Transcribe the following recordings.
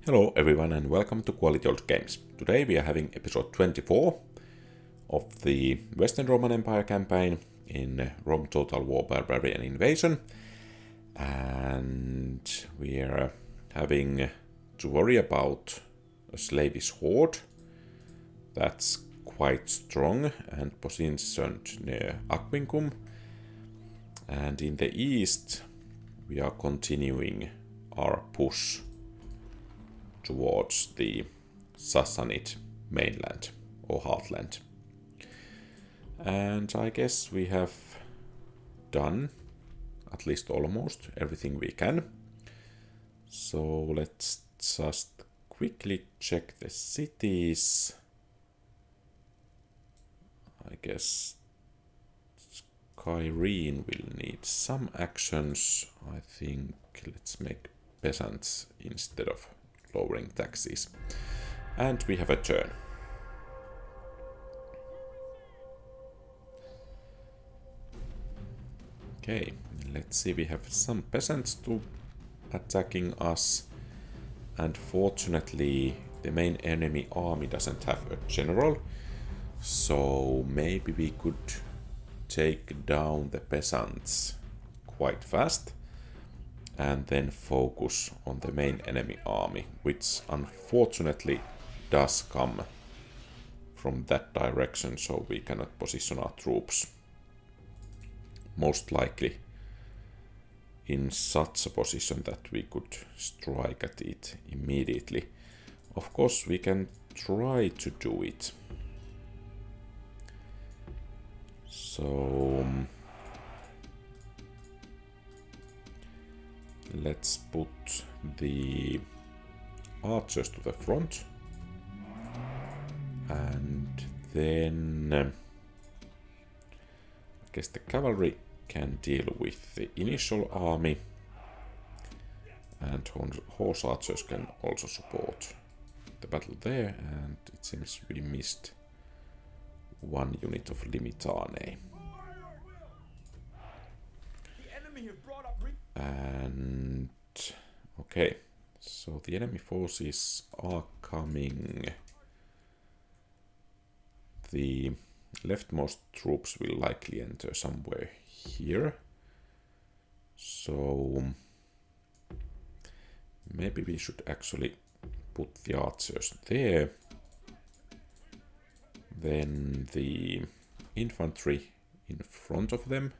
Hello everyone and welcome to Quality Old Games. Today we are having episode 24 of the Western Roman Empire campaign in Rome Total War Barbarian Invasion. And we are having to worry about a slavish horde that's quite strong and positioned near Aquincum. And in the east we are continuing our push towards the Sassanid mainland or heartland. And I guess we have done at least almost everything we can. So let's just quickly check the cities. I guess Kyrene will need some actions. I think let's make peasants instead of lowering taxes. And we have a turn. Okay, let's see, we have some peasants attacking us. And fortunately, the main enemy army doesn't have a general. So maybe we could take down the peasants quite fast. And then focus on the main enemy army, which unfortunately does come from that direction, so we cannot position our troops. Most likely in such a position that we could strike at it immediately. Of course, we can try to do it. So let's put the archers to the front, and then I guess the cavalry can deal with the initial army, and horse archers can also support the battle there. And it seems we missed one unit of Limitane. And okay, so the enemy forces are coming. The leftmost troops will likely enter somewhere here. So maybe we should actually put the archers there. Then the infantry in front of them.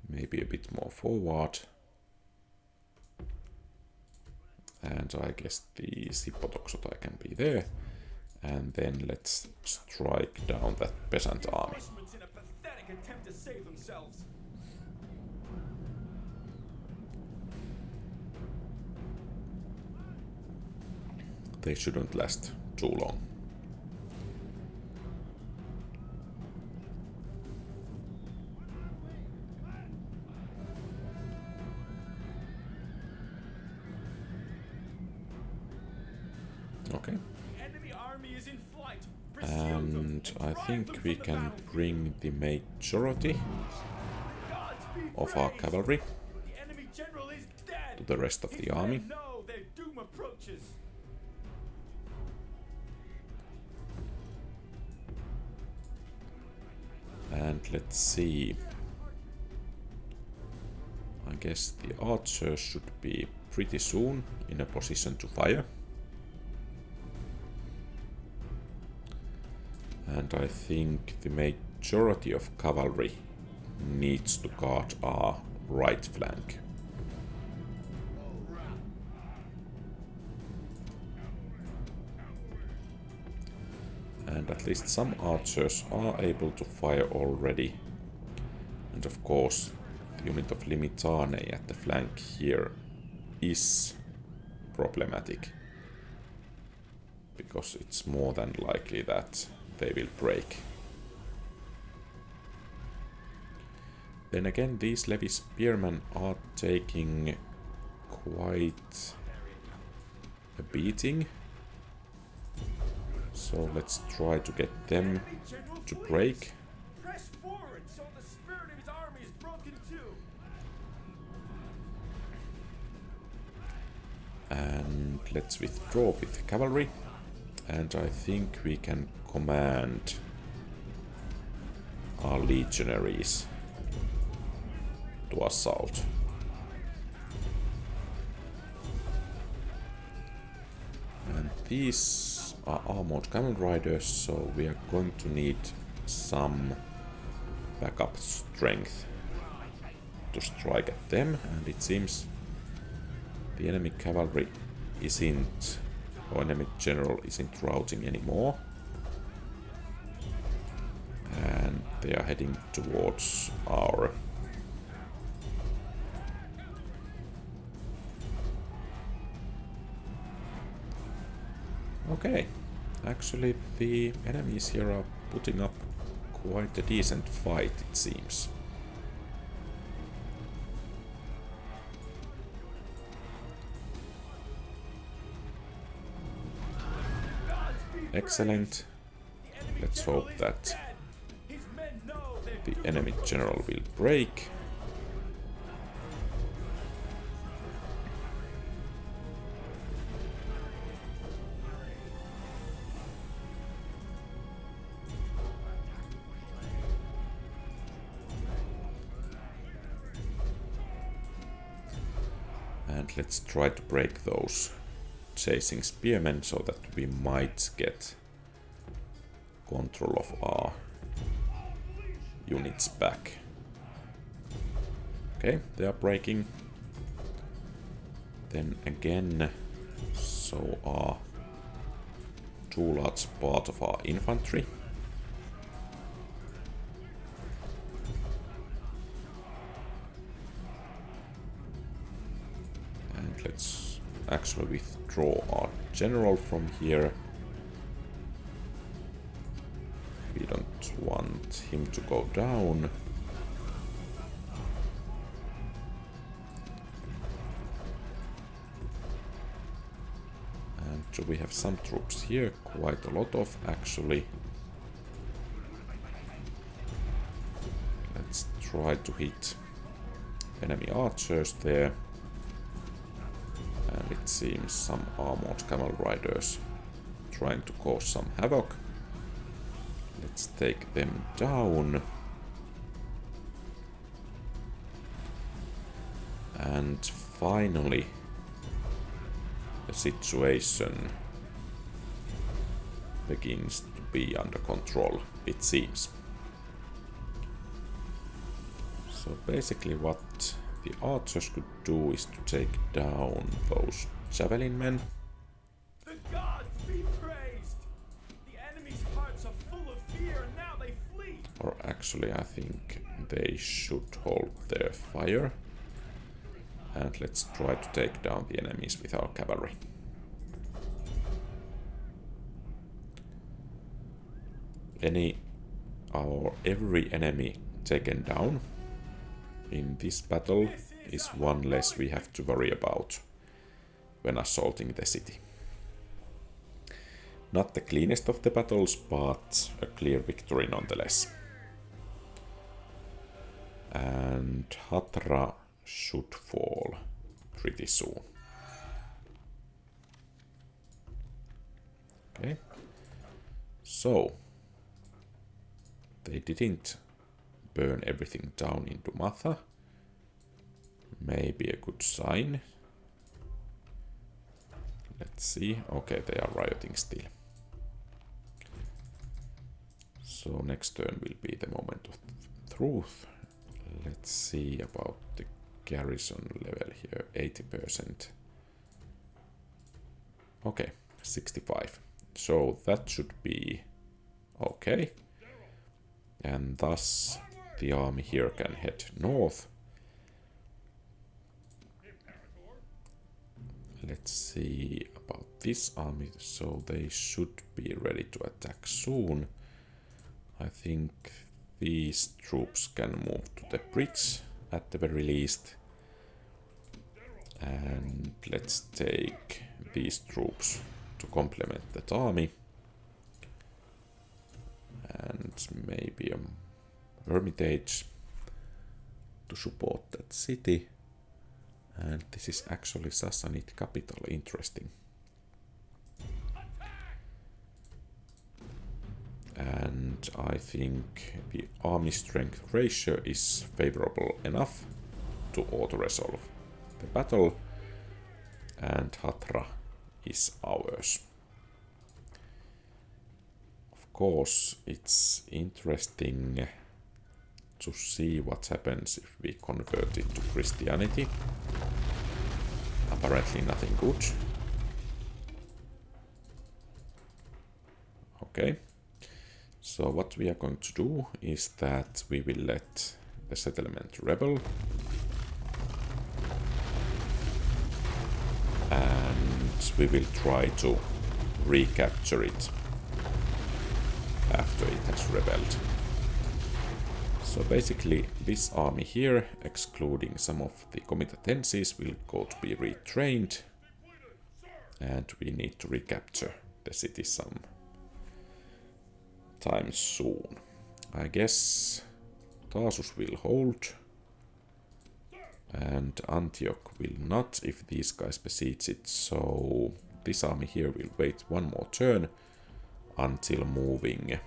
Maybe a bit more forward. And I guess the Sippotoxotai can be there. And then let's strike down that peasant army. They shouldn't last too long. Okay. And I think we can bring the majority of our cavalry to the rest of the army. And let's see. I guess the archers should be pretty soon in a position to fire. And I think the majority of cavalry needs to guard our right flank. And at least some archers are able to fire already. And of course, the unit of Limitane at the flank here is problematic. Because it's more than likely that they will break. Then again, these Levi spearmen are taking quite a beating. So let's try to get them to break. And let's withdraw with cavalry. And I think we can command our legionaries to assault. And these are armored camel riders, so we are going to need some backup strength to strike at them. And it seems the enemy cavalry isn't, or enemy general isn't routing anymore. And they are heading towards our okay, actually the enemies here are putting up quite a decent fight, it seems. Excellent. Let's hope that the enemy general will break. And let's try to break those chasing spearmen so that we might get control of our units back. Okay, they are breaking. Then again, so are two large part of our infantry. And let's actually withdraw our general from here. We don't want him to go down. And so we have some troops here, quite a lot of actually. Let's try to hit enemy archers there. And it seems some armored camel riders trying to cause some havoc. Let's take them down. And finally, the situation begins to be under control, it seems. So basically what the archers could do is to take down those javelin men. The gods be praised! The enemy's hearts are full of fear and now they flee! Or actually I think they should hold their fire. And let's try to take down the enemies with our cavalry. Every enemy taken down in this battle is one less we have to worry about when assaulting the city. Not the cleanest of the battles, but a clear victory nonetheless. And Hatra should fall pretty soon. Okay. So, they didn't burn everything down into Matha. Maybe a good sign. Let's see. Okay, they are rioting still. So next turn will be the moment of truth. Let's see about the garrison level here. 80%. Okay, 65. So that should be okay. And thus the army here can head north. Let's see about this army. So they should be ready to attack soon. I think these troops can move to the bridge at the very least. And let's take these troops to complement that army. And maybe a hermitage to support that city. And this is actually Sassanid capital, interesting. And I think the army strength ratio is favorable enough to auto-resolve the battle, and Hatra is ours. Of course, it's interesting to see what happens if we convert it to Christianity. Apparently nothing good. Okay. So what we are going to do is that we will let the settlement rebel. And we will try to recapture it after it has rebelled. So basically this army here, excluding some of the comitatenses, will go to be retrained. And we need to recapture the city some time soon. I guess Tarsus will hold. And Antioch will not if these guys besiege it. So this army here will wait one more turn until moving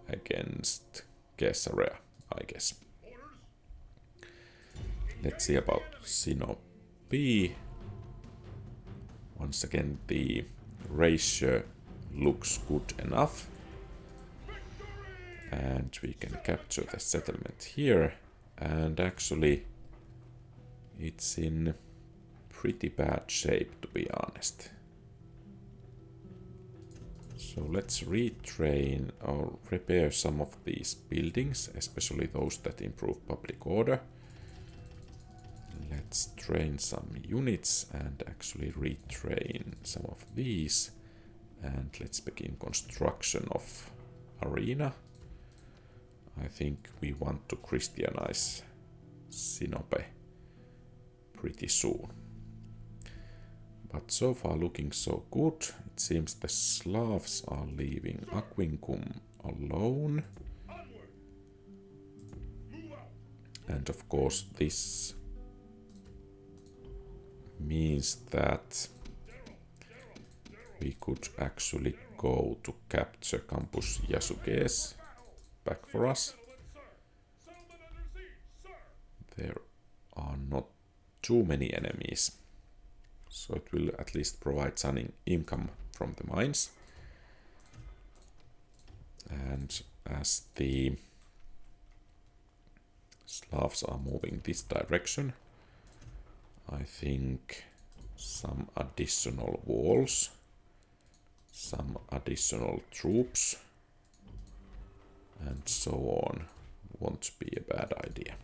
against Caesarea, I guess. Let's see about Sinope. Once again, the ratio looks good enough. And we can capture the settlement here. And actually, it's in pretty bad shape, to be honest. So let's retrain or repair some of these buildings, especially those that improve public order. Let's train some units and actually retrain some of these. And let's begin construction of arena. I think we want to Christianize Sinope pretty soon. But so far looking so good. It seems the Slavs are leaving Aquincum alone. And of course this means that we could actually go to capture Campus Yasuges back for us. There are not too many enemies, so it will at least provide some income from the mines. And as the Slavs are moving this direction, I think some additional walls, some additional troops, and so on won't be a bad idea.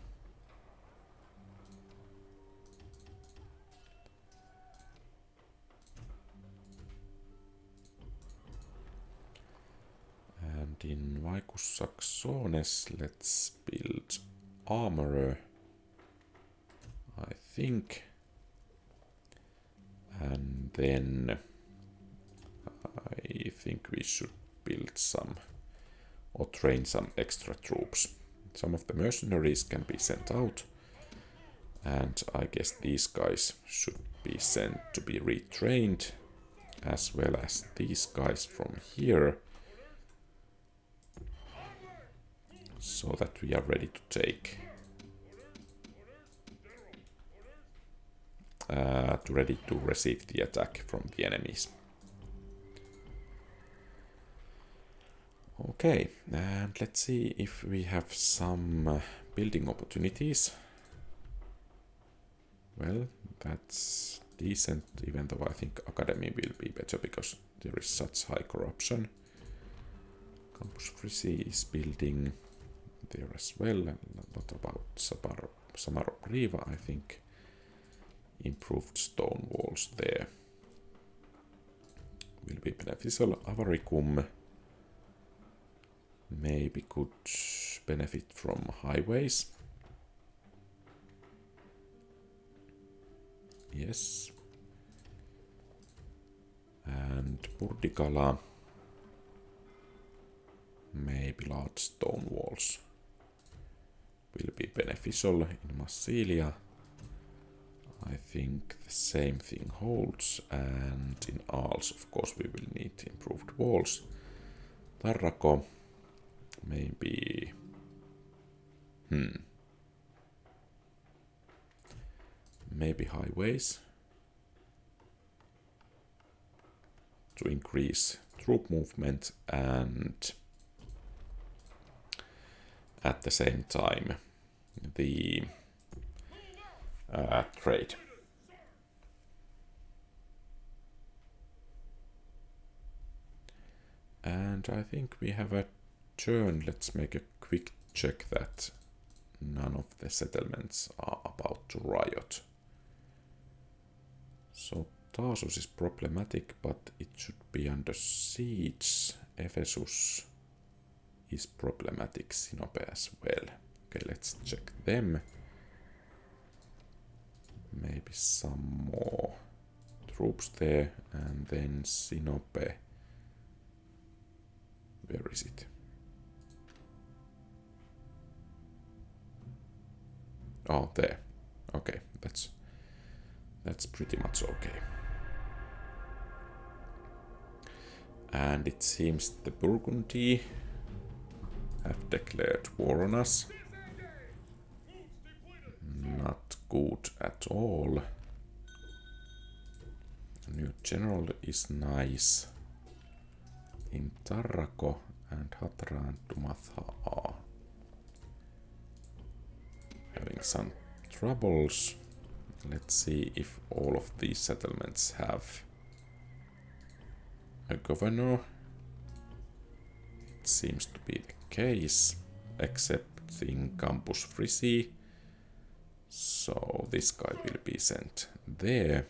And in Vicus Saxones, let's build armorer, I think. And then I think we should build some or train some extra troops. Some of the mercenaries can be sent out, and I guess these guys should be sent to be retrained, as well as these guys from here, so that we are ready to take ready to receive the attack from the enemies. Okay, and let's see if we have some building opportunities. Well, that's decent, even though I think Academy will be better because there is such high corruption. Campus Frisi is building there as well. What about Samaro Priva? I think improved stone walls there will be beneficial. Avaricum maybe could benefit from highways. Yes. And Purdicala, maybe large stone walls will be beneficial in Massilia. I think the same thing holds, and in Aals, of course, we will need improved walls. Tarrako, maybe... Maybe highways to increase troop movement and at the same time the trade. And I think we have a turn. Let's make a quick check that none of the settlements are about to riot. So Tarsus is problematic, but it should be under siege. Ephesus is problematic, Sinope as well. Okay, let's check them. Maybe some more troops there, and then Sinope. Where is it? Oh, there. Okay, that's pretty much okay. And it seems the Burgundy have declared war on us. Not good at all. New general is nice. In Tarrako and Hatra and Dumatha are having some troubles. Let's see if all of these settlements have a governor. It seems to be the case, except in Campus Frisi. So this guy will be sent there.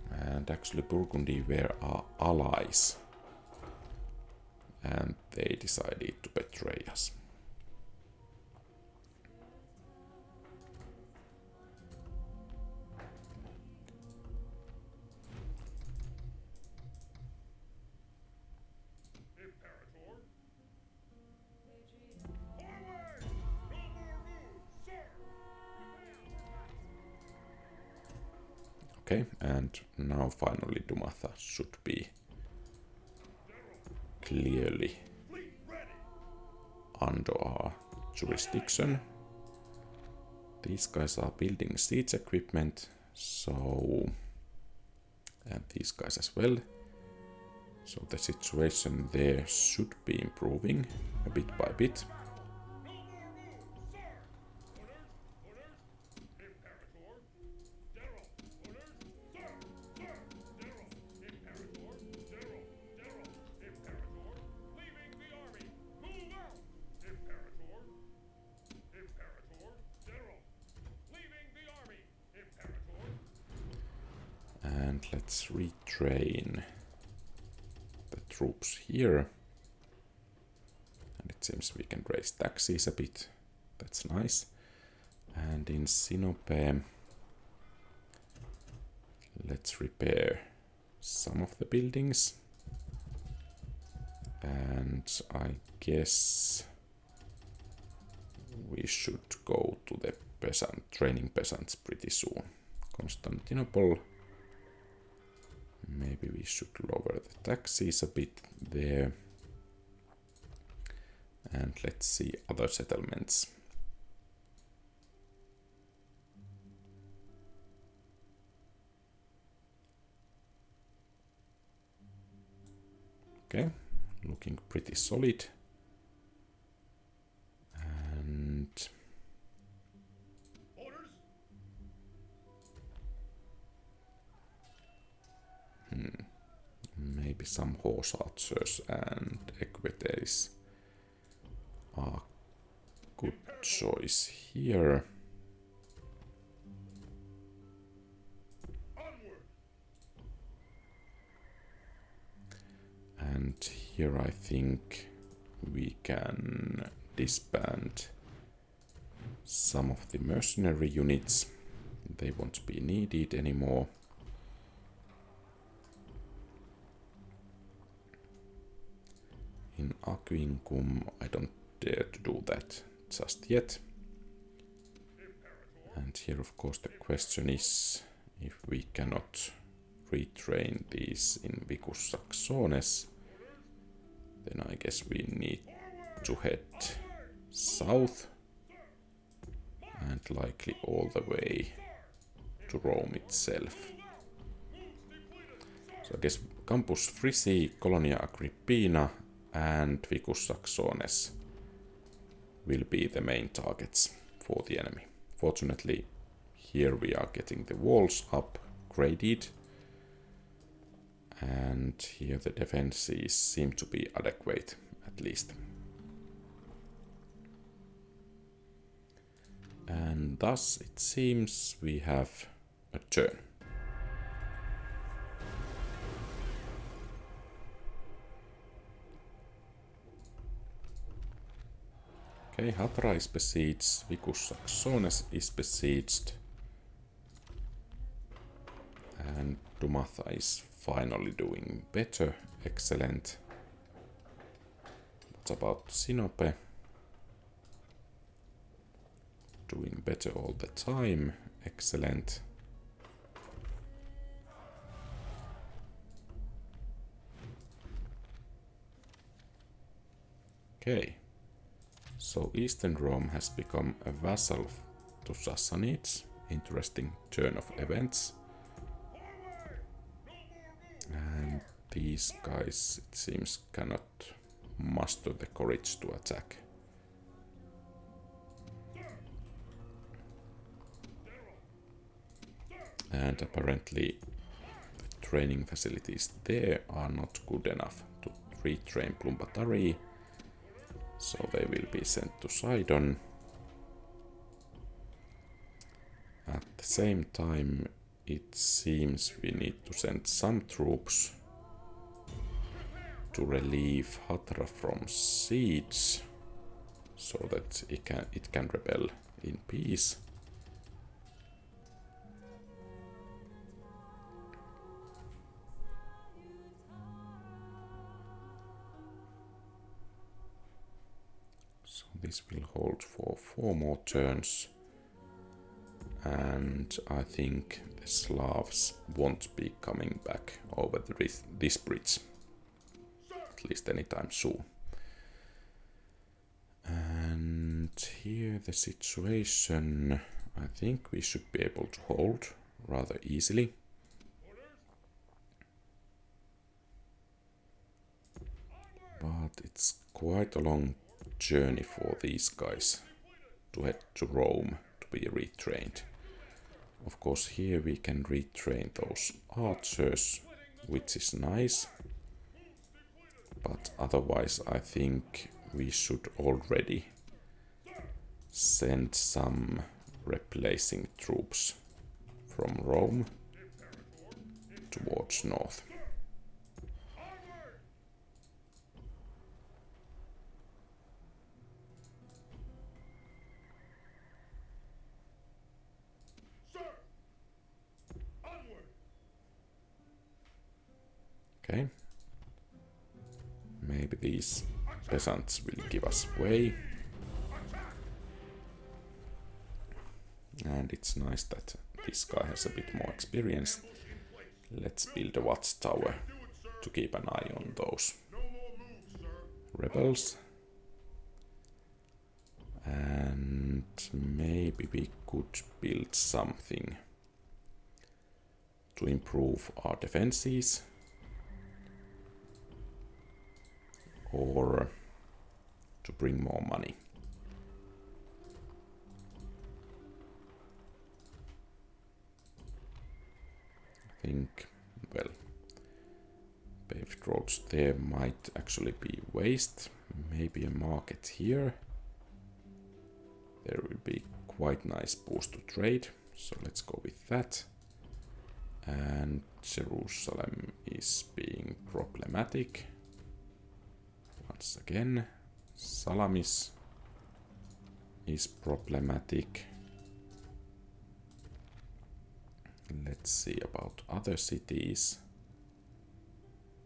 And actually Burgundy were our allies. And they decided to betray us. Okay, and now finally Dumatha should be clearly under our jurisdiction. These guys are building siege equipment, so... and these guys as well. So the situation there should be improving a bit by bit. And let's retrain the troops here. And it seems we can raise taxes a bit. That's nice. And in Sinope, let's repair some of the buildings. And I guess we should go to the training peasants pretty soon. Constantinople. Maybe we should lower the taxes a bit there. And let's see other settlements. Okay, looking pretty solid. And maybe some horse archers and equites are good choice here. And here I think we can disband some of the mercenary units. They won't be needed anymore. In Aquincum, I don't dare to do that. just yet. And here of course the question is if we cannot retrain these in Vicus Saxones, then I guess we need to head south and likely all the way to Rome itself. So I guess Campus Frisi, Colonia Agrippina and Vicus Saxones will be the main targets for the enemy. Fortunately, here we are getting the walls upgraded, and here the defenses seem to be adequate, at least. And thus it seems we have a turn. Okay, Hatra is besieged, Vicus Saxones is besieged, and Dumatha is finally doing better, excellent. What about Sinope? Doing better all the time, excellent. Okay. So Eastern Rome has become a vassal to Sassanids. Interesting turn of events. And these guys, it seems, cannot muster the courage to attack. And apparently the training facilities there are not good enough to retrain Plumbatari. So they will be sent to Sidon. At the same time, it seems we need to send some troops to relieve Hatra from siege, so that it can rebel in peace. So this will hold for 4 more turns, and I think the Slavs won't be coming back over this bridge, at least anytime soon. And here the situation, I think we should be able to hold rather easily. But it's quite a long journey for these guys to head to Rome to be retrained. Of course, here we can retrain those archers, which is nice. But otherwise, I think we should already send some replacing troops from Rome towards north. Okay. Maybe these peasants will give us way. And it's nice that this guy has a bit more experience. Let's build a watchtower to keep an eye on those rebels. And maybe we could build something to improve our defenses. Or to bring more money. I think, well, paved roads there might actually be waste. Maybe a market here. There will be quite nice boost to trade, so let's go with that. And Jerusalem is being problematic. Once again, Salamis is problematic. Let's see about other cities.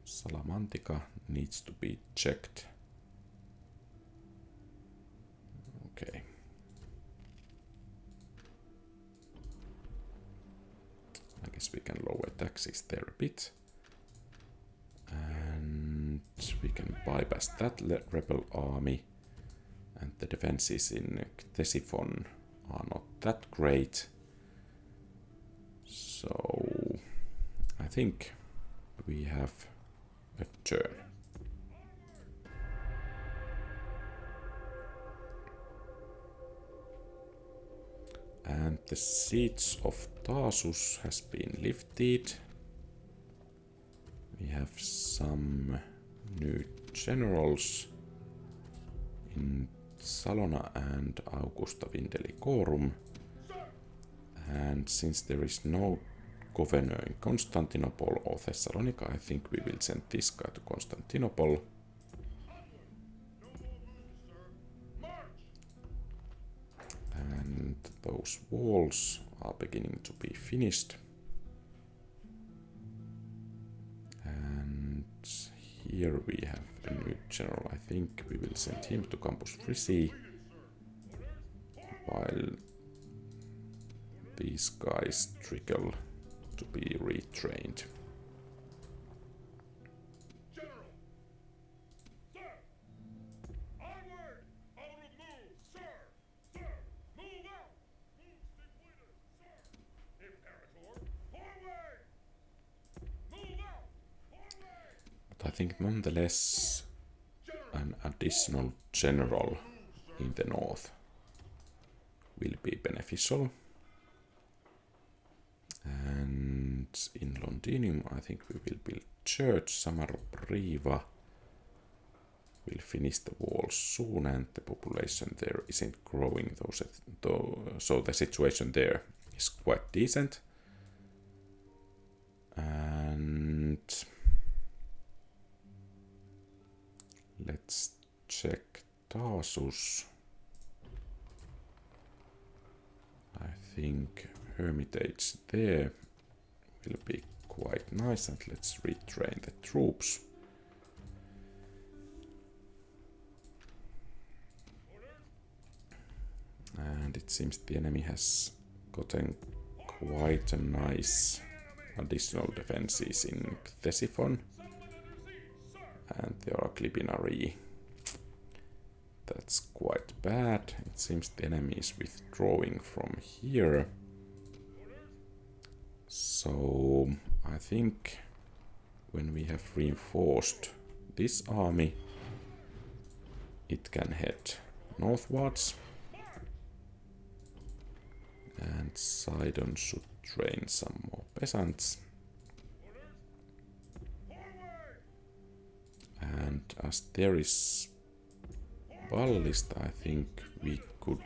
Salamantica needs to be checked. Okay. I guess we can lower taxes there a bit. And we can bypass that rebel army. And the defenses in Ctesiphon are not that great. So I think we have a turn. And the siege of Tarsus has been lifted. We have some new generals in Salona and Augusta Vindelicorum. And since there is no governor in Constantinople or Thessalonica, I think we will send this guy to Constantinople. And those walls are beginning to be finished. And here we have a new general. I think we will send him to Campus Frisi, while these guys trickle to be retrained. But I think nonetheless an additional general in the north will be beneficial. And in Londinium I think we will build church. Samaropriva will finish the walls soon, and the population there isn't growing, so the situation there is quite decent. And let's check Tarsus. I think Hermitage there will be quite nice, and let's retrain the troops. And it seems the enemy has gotten quite a nice additional defenses in Ctesiphon. And there are Clipinari. That's quite bad. It seems the enemy is withdrawing from here. So I think when we have reinforced this army, it can head northwards. And Sidon should train some more peasants. And as there is Ballist, I think we could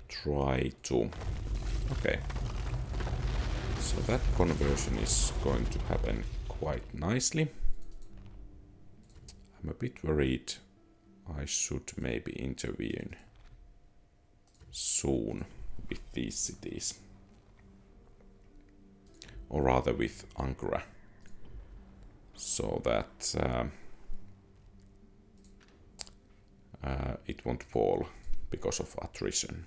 try to... Okay. So that conversion is going to happen quite nicely. I'm a bit worried I should maybe intervene soon with these cities. Or rather with Ankara. So that it won't fall because of attrition.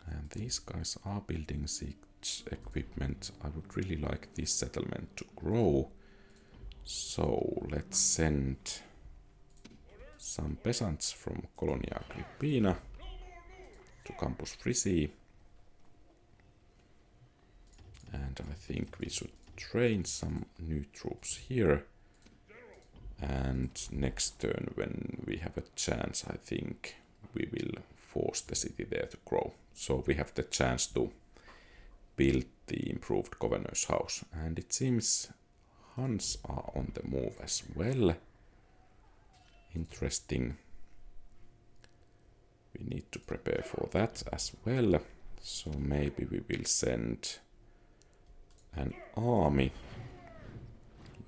And these guys are building siege equipment. I would really like this settlement to grow. So let's send some peasants from Colonia Agrippina to Campus Frisi. And I think we should train some new troops here. And next turn, when we have a chance, I think we will force the city there to grow. So we have the chance to build the improved governor's house. And it seems Huns are on the move as well. Interesting. We need to prepare for that as well. So maybe we will send an army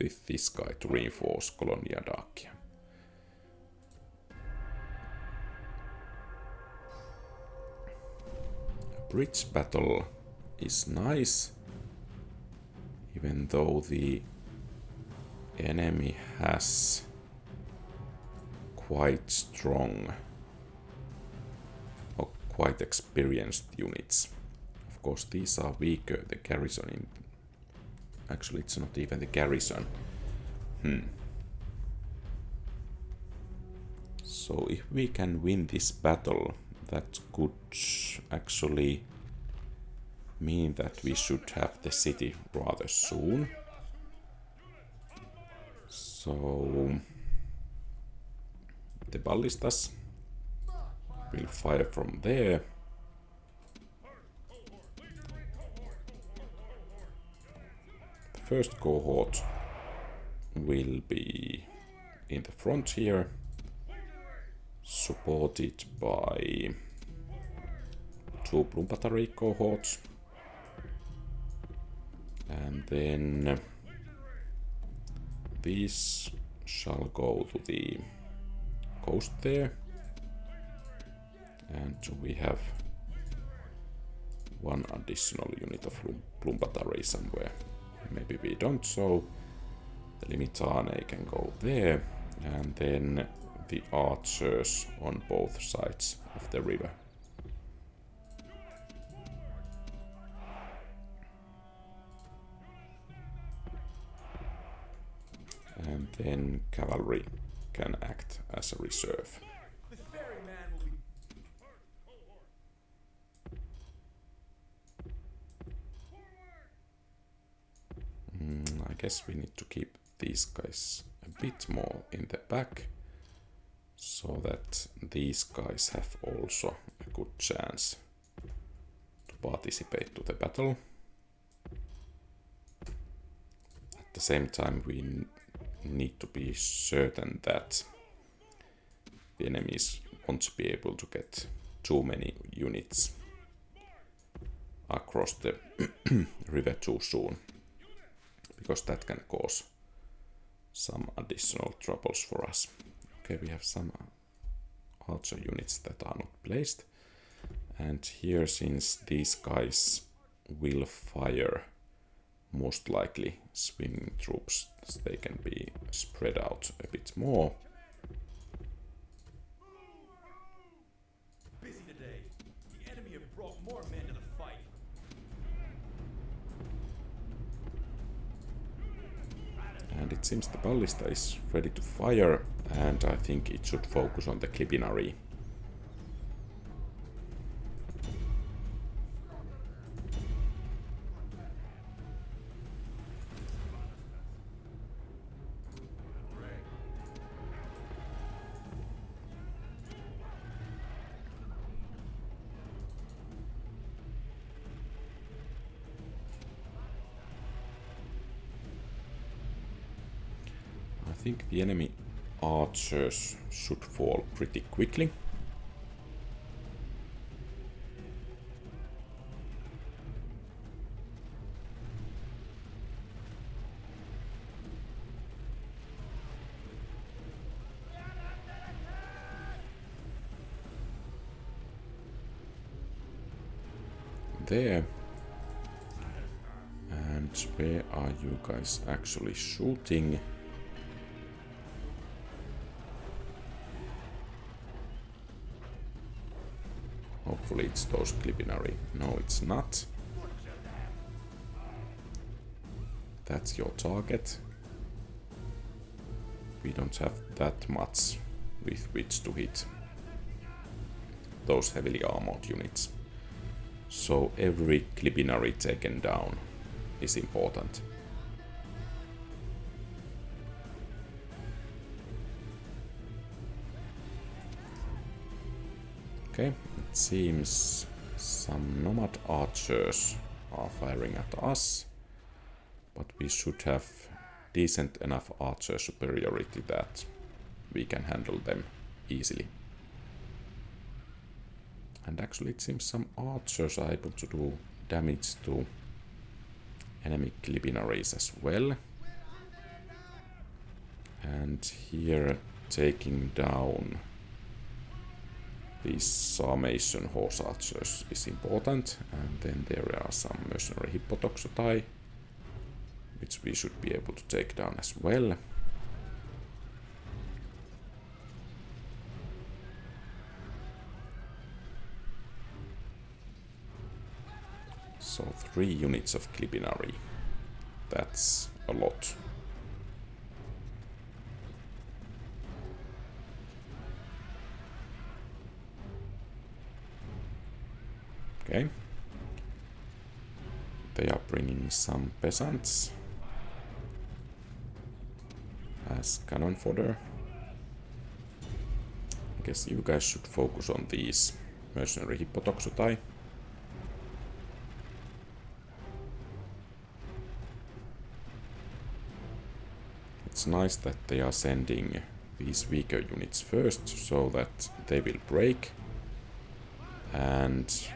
with this guy to reinforce Colonia Dacia. A bridge battle is nice, even though the enemy has quite strong or quite experienced units. Of course, these are weaker. The garrison in... Actually, it's not even the garrison. So if we can win this battle, that could actually mean that we should have the city rather soon. So the ballistas will fire from there. The first cohort will be in the front here, supported by 2 Bloom Battery cohorts. And then these shall go to the coast there. And we have 1 additional unit of Bloom Battery somewhere. Maybe we don't, so the Limitane can go there. And then the archers on both sides of the river. And then cavalry can act as a reserve. The ferryman will be... I guess we need to keep these guys a bit more in the back, so that these guys have also a good chance to participate to the battle. At the same time, we need to be certain that the enemies won't be able to get too many units across the river too soon, because that can cause some additional troubles for us. Okay, we have some archer units that are not placed, and here, since these guys will fire most likely swimming troops, they can be spread out a bit more. Busy today. The enemy have brought more men to the fight. And it seems the ballista is ready to fire, and I think it should focus on the Clibinary. I think the enemy archers should fall pretty quickly. There. And where are you guys actually shooting? Hopefully it's those Clibinary. No, it's not. That's your target. We don't have that much with which to hit those heavily armored units. So every Clibinary taken down is important. Okay, it seems some nomad archers are firing at us, but we should have decent enough archer superiority that we can handle them easily. And actually it seems some archers are able to do damage to enemy Clibinaries as well. And here taking down these Sarmatian horse archers is important. And then there are some mercenary Hippotoxotai which we should be able to take down as well. So 3 units of Clipinary. That's a lot. Okay. They are bringing some peasants as cannon fodder. I guess you guys should focus on these mercenary hippotoxotai. It's nice that they are sending these weaker units first, so that they will break, and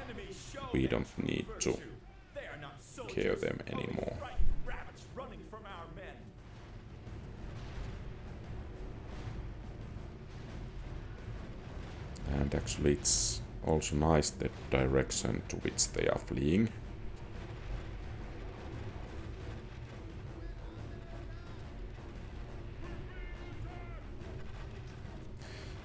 we don't need to care them anymore. And actually it's also nice the direction to which they are fleeing.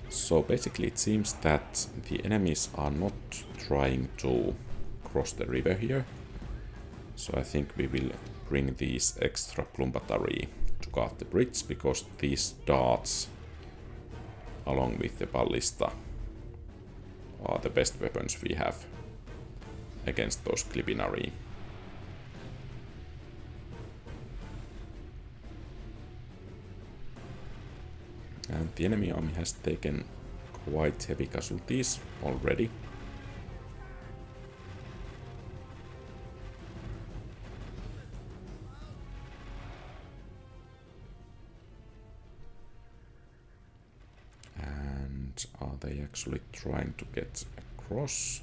So basically it seems that the enemies are not trying to cross the river here. So I think we will bring these extra Plumbatari to guard the bridge, because these darts along with the ballista are the best weapons we have against those Clipinary. And the enemy army has taken quite heavy casualties already. And are they actually trying to get across?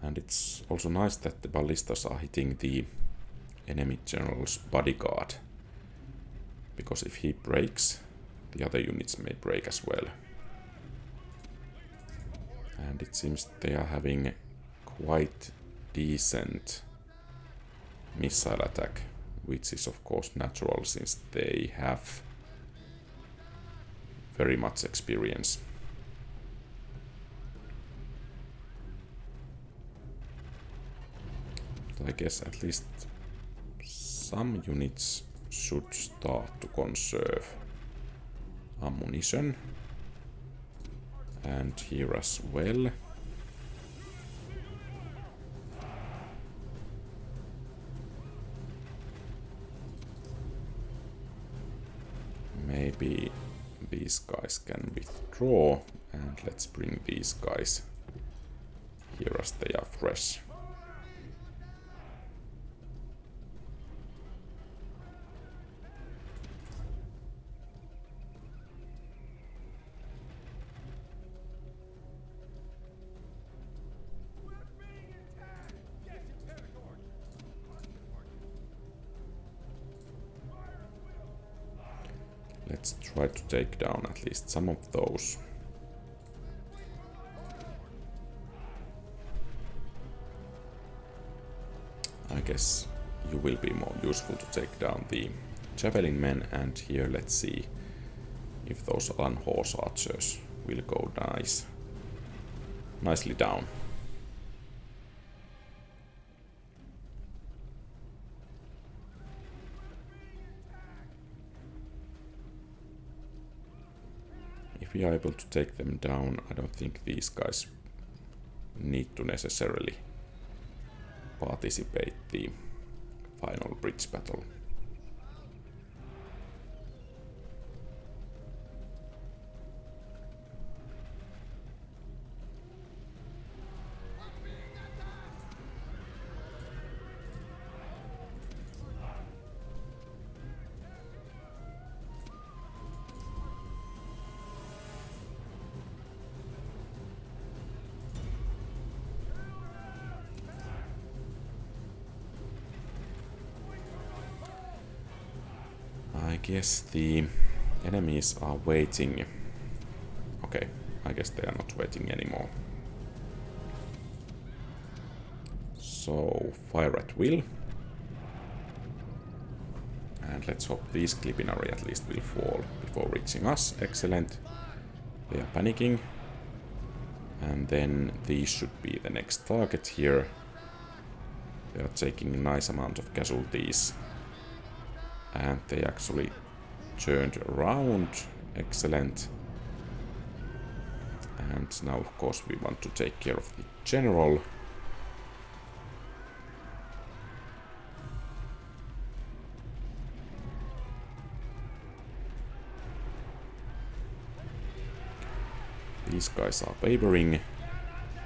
And it's also nice that the ballistas are hitting the enemy general's bodyguard, because if he breaks, the other units may break as well. And it seems they are having quite decent missile attack, which is of course natural since they have very much experience. But I guess at least some units should start to conserve ammunition, and here as well. Maybe these guys can withdraw, and let's bring these guys here as they are fresh. Let's try to take down at least some of those. I guess you will be more useful to take down the javelin men, and here let's see if those Alan horse archers will go nicely down. If we are able to take them down, I don't think these guys need to necessarily participate the final bridge battle. I guess the enemies are waiting. Okay, I guess they are not waiting anymore. So, fire at will. And let's hope these Clipinari at least will fall before reaching us. Excellent. They are panicking. And then these should be the next target here. They are taking a nice amount of casualties. And they actually turned around. Excellent. And now, of course, we want to take care of the general. These guys are wavering,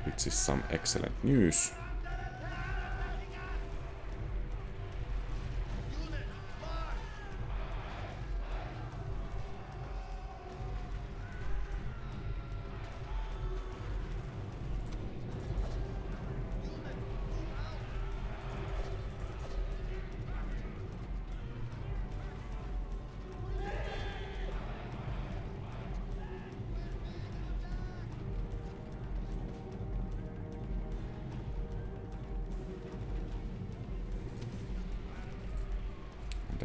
which is some excellent news.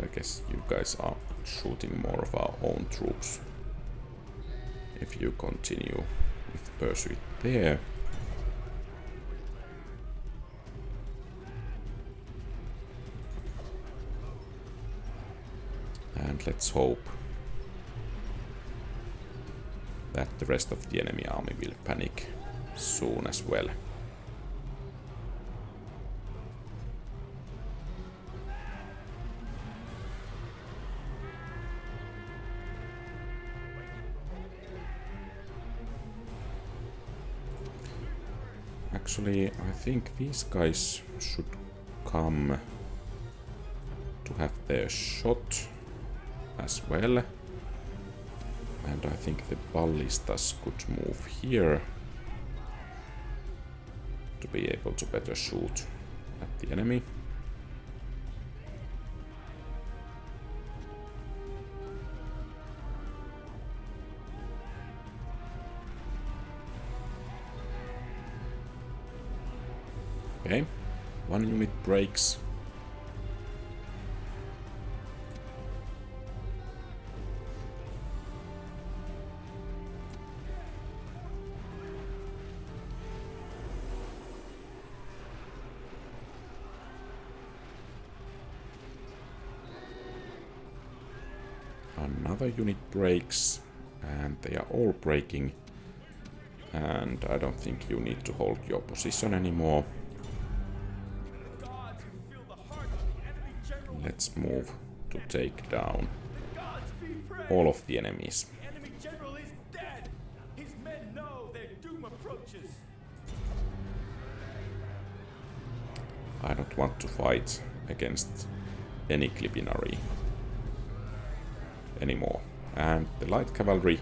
I guess you guys are shooting more of our own troops. If you continue with pursuit there. And let's hope that the rest of the enemy army will panic soon as well. Actually, I think these guys should come to have their shot as well. And I think the ballistas could move here to be able to better shoot at the enemy. Okay, one unit breaks. Another unit breaks, and they are all breaking. And I don't think you need to hold your position anymore. Let's move to take down all of the enemies. The enemy general is dead. His men know their doom approaches. I don't want to fight against any Clipinari anymore. And the light cavalry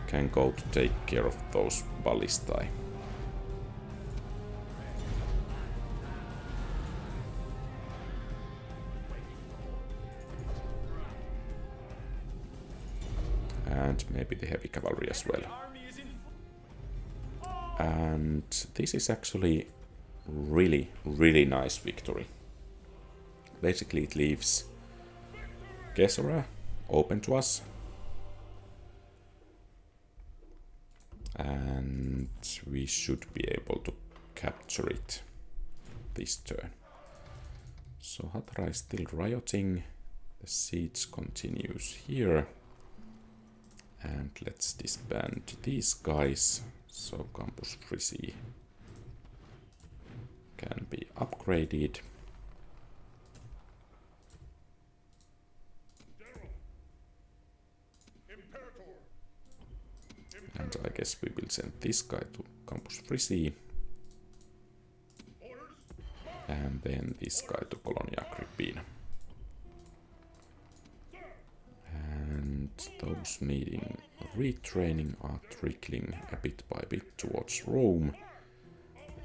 can go to take care of those ballistae. And maybe the heavy cavalry as well. And this is actually really nice victory. Basically it leaves Gesera open to us. And we should be able to capture it this turn. So Hatra is still rioting. The siege continues here. And let's disband these guys, so Campus Frisi can be upgraded. And I guess we will send this guy to Campus Frisi. And then this guy to Colonia Agrippina. And those needing retraining are trickling a bit by bit towards Rome.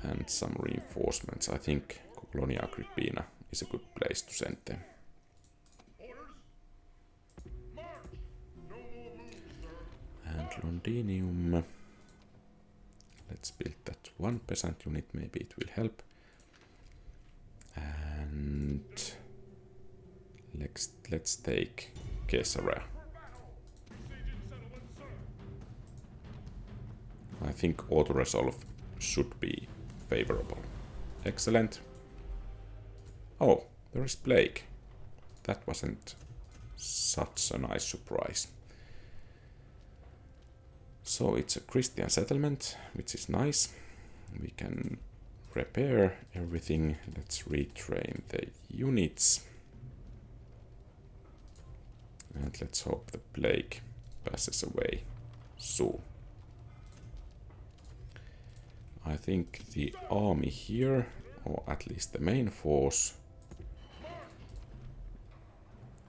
And some reinforcements. I think Colonia Agrippina is a good place to send them. And Londinium. Let's build that one peasant unit, maybe it will help. And Let's take Caesarea. I think auto-resolve should be favorable. Excellent. Oh, there is plague. That wasn't such a nice surprise. So it's a Christian settlement, which is nice. We can repair everything. Let's retrain the units. And let's hope the plague passes away soon. I think the army here, or at least the main force,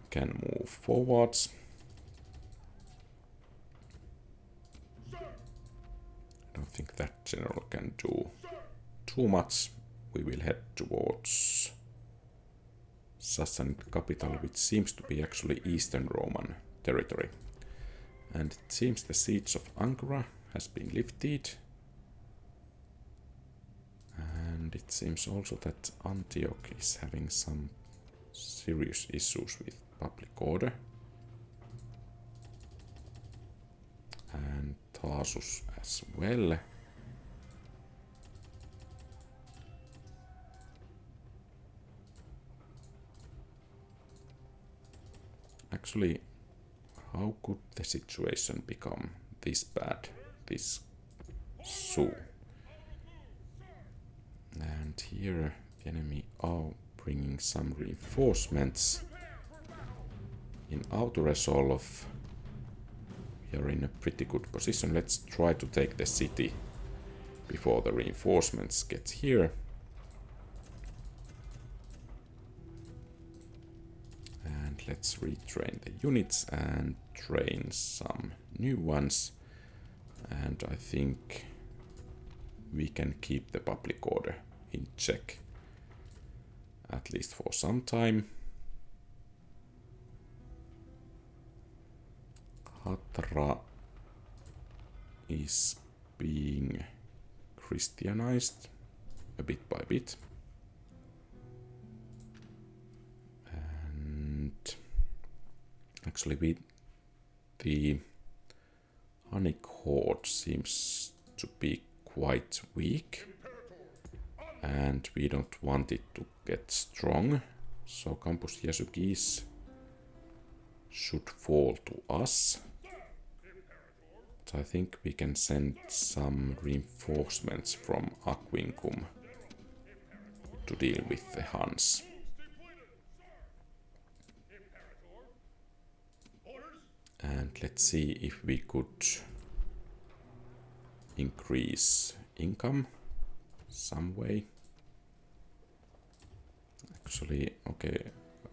can move forwards. I don't think that general can do too much. We will head towards Sassanid capital, which seems to be actually Eastern Roman territory. And it seems the siege of Ankara has been lifted. And it seems also that Antioch is having some serious issues with public order. And Tarsus as well. Actually, how could the situation become this bad this soon? And here the enemy are bringing some reinforcements. In auto-resolve, we are in a pretty good position. Let's try to take the city before the reinforcements get here. And let's retrain the units and train some new ones. And I think we can keep the public order in check, at least for some time. Hatra is being Christianized a bit by bit. And actually the Hunnic horde seems to be quite weak. And we don't want it to get strong. So Campus Yasukis should fall to us. So I think we can send some reinforcements from Aquincum to deal with the Huns. And let's see if we could increase income some way. Actually, okay.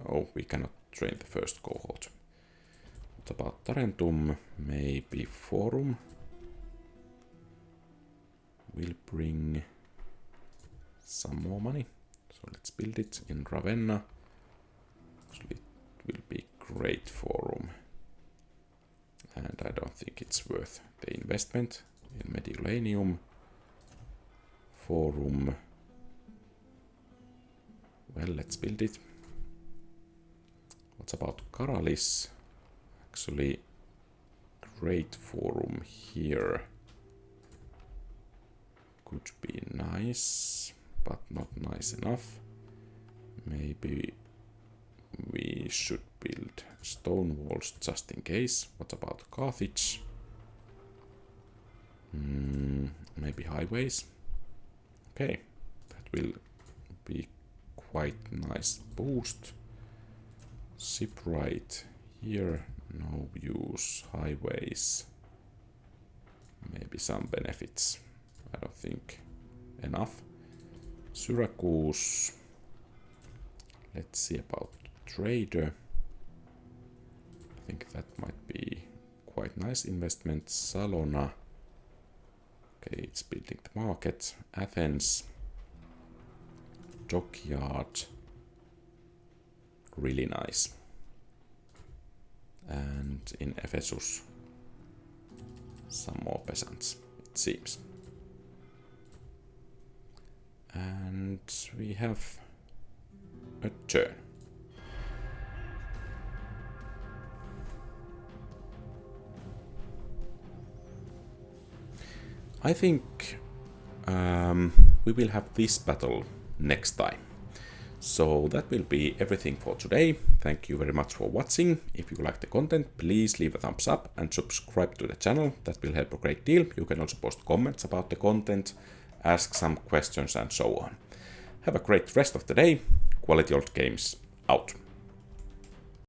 Oh, we cannot train the first cohort. What about Tarentum? Maybe Forum will bring some more money. So let's build it in Ravenna. Actually, it will be great Forum. And I don't think it's worth the investment in Mediolanium. Forum. Well, let's build it. What about Karalis? Actually, great Forum here could be nice, but not nice enough. Maybe we should build stone walls just in case. What about Carthage? Maybe highways. Okay, that will be quite nice boost. Shipwright here, no use. Highways, maybe some benefits. I don't think enough. Syracuse, let's see about trader. I think that might be quite nice investment. Salona, okay, it's building the market. Athens, dockyard, really nice. And in Ephesus, some more peasants, it seems. And we have a turn. I think we will have this battle next time. So that will be everything for today. Thank you very much for watching. If you like the content, please leave a thumbs up and subscribe to the channel. That will help a great deal. You can also post comments about the content, ask some questions and so on. Have a great rest of the day. Quality Old Games out.